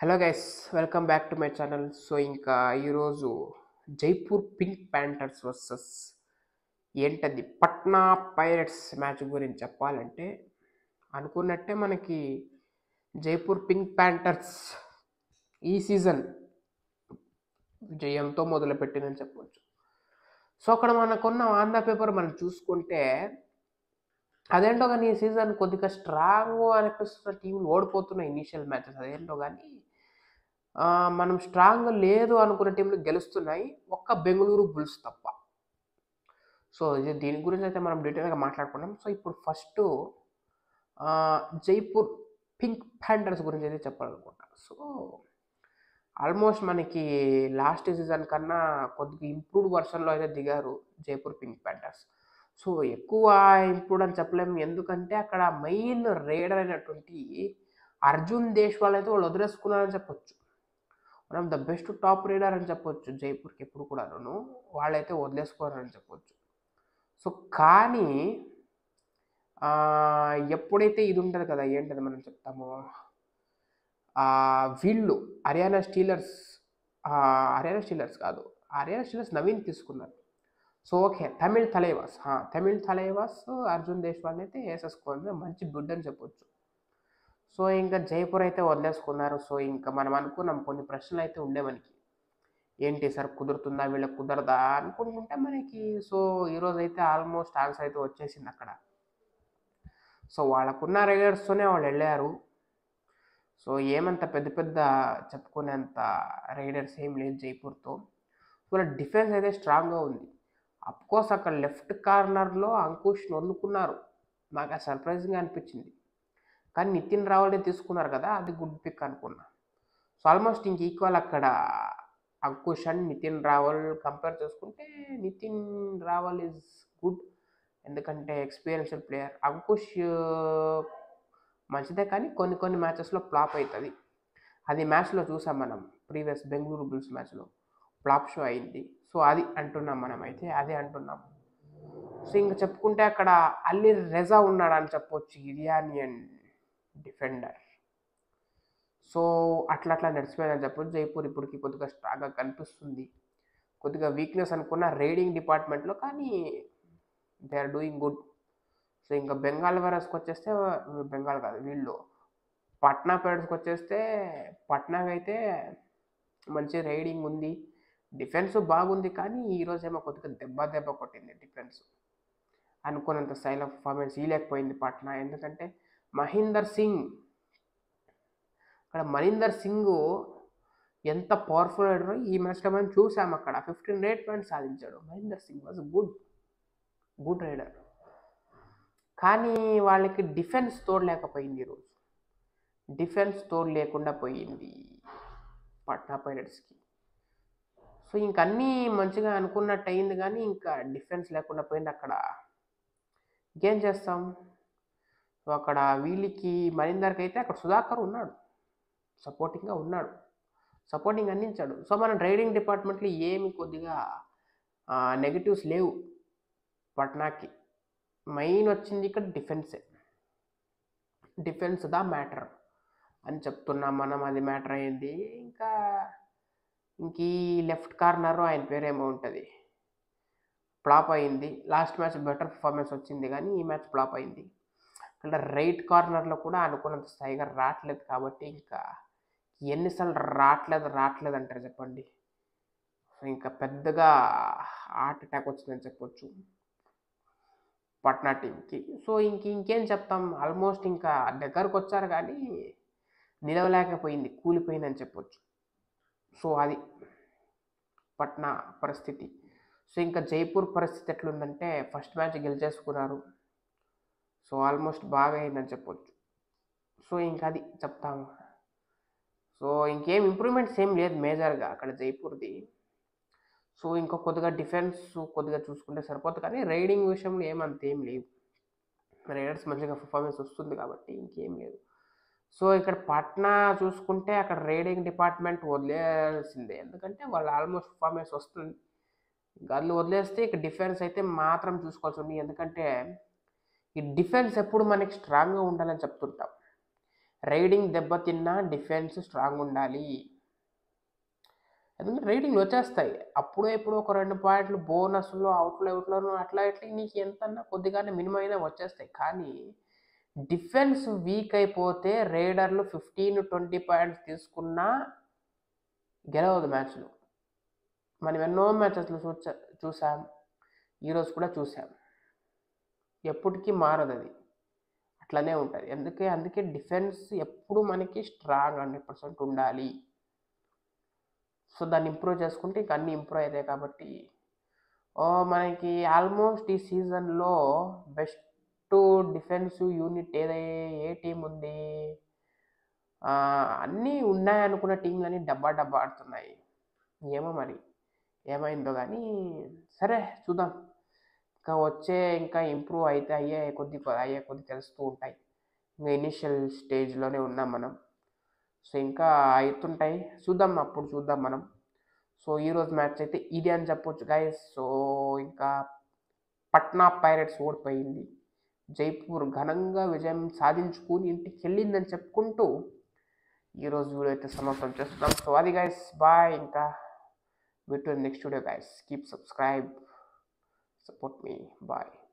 Hello guys, welcome back to my channel. So ఇంకా ఈరోజు Jaipur pink Panthers versus ఏంటది Patna pirates match గురించి చెప్పాలంటే అనుకున్నట్టే మనకి జైపూర్ పింక్ ప్యాంథర్స్ ఈ సీజన్ జయంతో మొదలుపెట్టిందని చెప్పొచ్చు. సో అక్కడ మనకున్న ఆంధ్ర పేపర్ మనం చూసుకుంటే అదేంటో కానీ ఈ సీజన్ కొద్దిగా స్ట్రాంగ్ అనిపిస్తున్న టీంలు ఓడిపోతున్నాయి ఇనీషియల్ మ్యాచెస్. అదేంటో కానీ మనం స్ట్రాంగ్ లేదు అనుకున్న టీంలు గెలుస్తున్నాయి, ఒక్క బెంగళూరు బుల్స్ తప్ప. సో దీని గురించి అయితే మనం డీటెయిల్గా మాట్లాడుకున్నాం. సో ఇప్పుడు ఫస్ట్ జైపూర్ పింక్ ప్యాంథర్స్ గురించి అయితే చెప్పాలనుకుంటా. సో ఆల్మోస్ట్ మనకి లాస్ట్ సీజన్ కన్నా కొద్దిగా ఇంప్రూవ్డ్ వర్షన్లో అయితే దిగారు జైపూర్ పింక్ ప్యాంథర్స్. సో ఎక్కువ ఇంప్రూవ్డ్ అని చెప్పలేము, ఎందుకంటే అక్కడ మెయిన్ రేడర్ అయినటువంటి అర్జున్ దేశ్వాల్ అయితే వాళ్ళు వదిలేసుకున్నారని చెప్పొచ్చు. One of the best top raider అని చెప్పొచ్చు జైపూర్కి ఎప్పుడు కూడాను, వాళ్ళైతే వదిలేసుకోరని చెప్పొచ్చు. సో కానీ ఎప్పుడైతే ఇది ఉంటుంది కదా, ఏంటది మనం చెప్తాము, వీళ్ళు హర్యానా స్టీలర్స్ నవీన్ తీసుకున్నారు. సో ఓకే, తమిళ్ తలైవాస్ అర్జున్ దేశ్వాల్ని అయితే వేసేసుకోవాలి, మంచి బిడ్ అని చెప్పొచ్చు. సో ఇంకా జైపూర్ అయితే వదిలేసుకున్నారు. సో ఇంకా మనం అనుకున్నాం కొన్ని ప్రశ్నలు అయితే ఉండే మనకి, ఏంటి సార్ కుదురుతుందా వీళ్ళకి కుదరదా అనుకుంటుంటే మనకి సో ఈరోజు అయితే ఆల్మోస్ట్ ఆన్సర్ అయితే వచ్చేసింది అక్కడ. సో వాళ్ళకున్న రైడర్స్తోనే వాళ్ళు వెళ్ళారు. సో ఏమంత పెద్ద పెద్ద చెప్పుకునేంత రైడర్స్ ఏం లేదు జైపూర్తో. వాళ్ళ డిఫెన్స్ అయితే స్ట్రాంగ్గా ఉంది. అఫ్కోర్స్ అక్కడ లెఫ్ట్ కార్నర్లో అంకుష్ని వదులుకున్నారు, నాకు సర్ప్రైజింగ్గా అనిపించింది. కానీ నితిన్ రావల్ని తీసుకున్నారు కదా, అది గుడ్ పిక్ అనుకున్నా. సో ఆల్మోస్ట్ ఇంక ఈక్వల్ అక్కడ అంకుష్ అండ్ నితిన్ రావల్ కంపేర్ చేసుకుంటే నితిన్ రావల్ ఈజ్ గుడ్, ఎందుకంటే ఎక్స్పీరియన్స్డ్ ప్లేయర్. అంకుష్ మంచిదే కానీ కొన్ని మ్యాచెస్లో ఫ్లాప్ అవుతుంది. అది మ్యాచ్లో చూసాం మనం, ప్రీవియస్ బెంగళూరు బుల్స్ మ్యాచ్లో ఫ్లాప్ షో అయింది. సో అది అంటున్నాం మనం, అయితే అదే అంటున్నాం. సో ఇంక చెప్పుకుంటే అక్కడ అల్లీ రెజా ఉన్నాడు అని చెప్పొచ్చు, ఇరానియన్ డిఫెండర్. సో అట్లా నడిచిపోయిందని చెప్పొచ్చు. జైపూర్ ఇప్పటికి కొద్దిగా స్ట్రాంగ్గా కనిపిస్తుంది. కొద్దిగా వీక్నెస్ అనుకున్న రైడింగ్ డిపార్ట్మెంట్లో, కానీ they are doing good. So ఇంకా బెంగాల్ వారస్కి వచ్చేస్తే, బెంగాల్ కాదు వీళ్ళు పట్నా పైరట్స్కి వచ్చేస్తే, పట్నాకి అయితే మంచి రైడింగ్ ఉంది, డిఫెన్స్ బాగుంది. కానీ ఈరోజు ఏమో కొద్దిగా దెబ్బ కొట్టింది డిఫెన్స్. అనుకున్నంత స్టైల్ ఆఫ్ పర్ఫార్మెన్స్ ఇవ్వలేకపోయింది పట్నా, ఎందుకంటే మహీందర్ సింగ్ ఎంత పవర్ఫుల్ రైడర్ ఈ మ్యాచ్లో మనం చూసాము. అక్కడ 15 రేట్ పాయింట్స్ సాధించాడు. Mahinder Singh was good raider. కానీ వాళ్ళకి డిఫెన్స్ తోడలేకపోయింది ఈరోజు. డిఫెన్స్ తోడు లేకుండా పోయింది పట్నా పైరట్స్కి. సో ఇంక అన్నీ మంచిగా అనుకున్నట్టు అయింది, కానీ ఇంకా డిఫెన్స్ లేకుండా పోయింది. అక్కడ ఇంకేం చేస్తాం. సో అక్కడ వీళ్ళకి మరీందర్కి అయితే అక్కడ సుధాకర్ ఉన్నాడు, సపోర్టింగ్ అందించాడు. సో మన రైడింగ్ డిపార్ట్మెంట్లో ఏమి కొద్దిగా నెగిటివ్స్ లేవు పట్నాకి. మెయిన్ వచ్చింది ఇక్కడ డిఫెన్స్ దా మ్యాటర్ అని చెప్తున్నాం మనం, అది మ్యాటర్ అయింది. ఇంక ఈ లెఫ్ట్ కార్నర్ ఆయన పేరేమో ఉంటుంది, ఫ్లాప్ అయింది. లాస్ట్ మ్యాచ్ బెటర్ పర్ఫార్మెన్స్ వచ్చింది, కానీ ఈ మ్యాచ్ ఫ్లాప్ అయింది. అంటే రైట్ కార్నర్లో కూడా అనుకున్నంత స్థాయిగా రావట్లేదు. కాబట్టి ఇంకా ఎన్నిసార్లు రావట్లేదు అంటారు చెప్పండి. సో ఇంకా పెద్దగా హార్ట్ అటాక్ వచ్చిందని చెప్పొచ్చు పట్నా టీంకి. సో ఇంకేం చెప్తాం, ఆల్మోస్ట్ ఇంకా దగ్గరకు వచ్చారు కానీ నిలవలేకపోయింది, కూలిపోయిందని చెప్పొచ్చు. సో అది పట్నా పరిస్థితి. సో ఇంకా జైపూర్ పరిస్థితి ఎట్లుందంటే, ఫస్ట్ మ్యాచ్ గెలిచేసుకున్నారు. సో ఆల్మోస్ట్ బాగా అయిందని చెప్పొచ్చు. సో ఇంకా అది చెప్తాము. సో ఇంకేం ఇంప్రూవ్మెంట్స్ ఏం లేదు మేజర్గా అక్కడ జైపూర్ది. సో ఇంకా కొద్దిగా డిఫెన్స్ కొద్దిగా చూసుకుంటే సరిపోతుంది, కానీ రైడింగ్ విషయంలో ఏం లేవు. రైడర్స్ మంచిగా పర్ఫార్మెన్స్ వస్తుంది కాబట్టి ఇంకేం లేదు. సో ఇక్కడ పట్నా చూసుకుంటే అక్కడ రైడింగ్ డిపార్ట్మెంట్ వదిలేయాల్సిందే, ఎందుకంటే వాళ్ళు ఆల్మోస్ట్ పర్ఫార్మెన్స్ వస్తుంది. గల్లు వదిలేస్తే ఇక డిఫెన్స్ అయితే మాత్రం చూసుకోవాల్సి ఉంది, ఎందుకంటే ఈ డిఫెన్స్ ఎప్పుడు మనకి స్ట్రాంగ్గా ఉండాలని చెప్తుంటాం. రైడింగ్ దెబ్బతిన్నా డిఫెన్స్ స్ట్రాంగ్ ఉండాలి. ఎందుకంటే రేటింగ్లు వచ్చేస్తాయి. అప్పుడో ఎప్పుడో ఒక 2 పాయింట్లు బోనస్‌లో అవుట్‌లోను అట్లా ఇట్లా నీకు ఎంతన్నా కొద్దిగానే మినిమం అయినా వచ్చేస్తాయి. కానీ డిఫెన్స్ వీక్ అయిపోతే రైడర్లు 15-20 పాయింట్స్ తీసుకున్నా గెలవదు మ్యాచ్‌లు. మనం ఎన్నో మ్యాచెస్‌లో చూసాం. ఈరోజు కూడా చూసాం. ఎప్పటికీ మారదది. అట్లనే ఉంటది. అందుకే డిఫెన్స్ ఎప్పుడు మనకి స్ట్రాంగ్ 100% ఉండాలి. సో, దాన్ని ఇంప్రూవ్ చేసుకుంటే ఇంక అన్నీ ఇంప్రూవ్ అయితాయి కాబట్టి మనకి ఆల్మోస్ట్ ఈ సీజన్‌లో బెస్ట్ డిఫెన్సివ్ యూనిట్ ఏ టీమ్ ఉంది? అన్నీ ఉన్నాయనుకున్న టీమ్‌లన్నీ డబ్బా డబ్బా ఆడుతున్నాయి. ఏమో మరి ఏమైందో గానీ సరే చూద్దాం. ఇంకా ఇంప్రూవ్ అయితే అయ్యే కొద్దీ తెలుస్తూ ఉంటాయి. ఇంక ఇనీషియల్ స్టేజ్‌లోనే ఉన్నాం మనం. సో, ఇంకా అయితుంటాయి. అప్పుడు చూద్దాం మనం. సో, ఈరోజు మ్యాచ్ అయితే ఇది అని చెప్పొచ్చు గైస్. సో, ఇంకా పట్నా పైరేట్స్ ఓడిపోయింది. జైపూర్ ఘనంగా విజయం సాధించుకొని ఇంటికెళ్ళిందని చెప్పుకుంటూ ఈరోజు వీడియో అయితే సమాప్తం చేస్తున్నాం. సో, అది గైస్ బాయ్. ఇంకా meet next video guys. Keep subscribe, support మీ. బాయ్.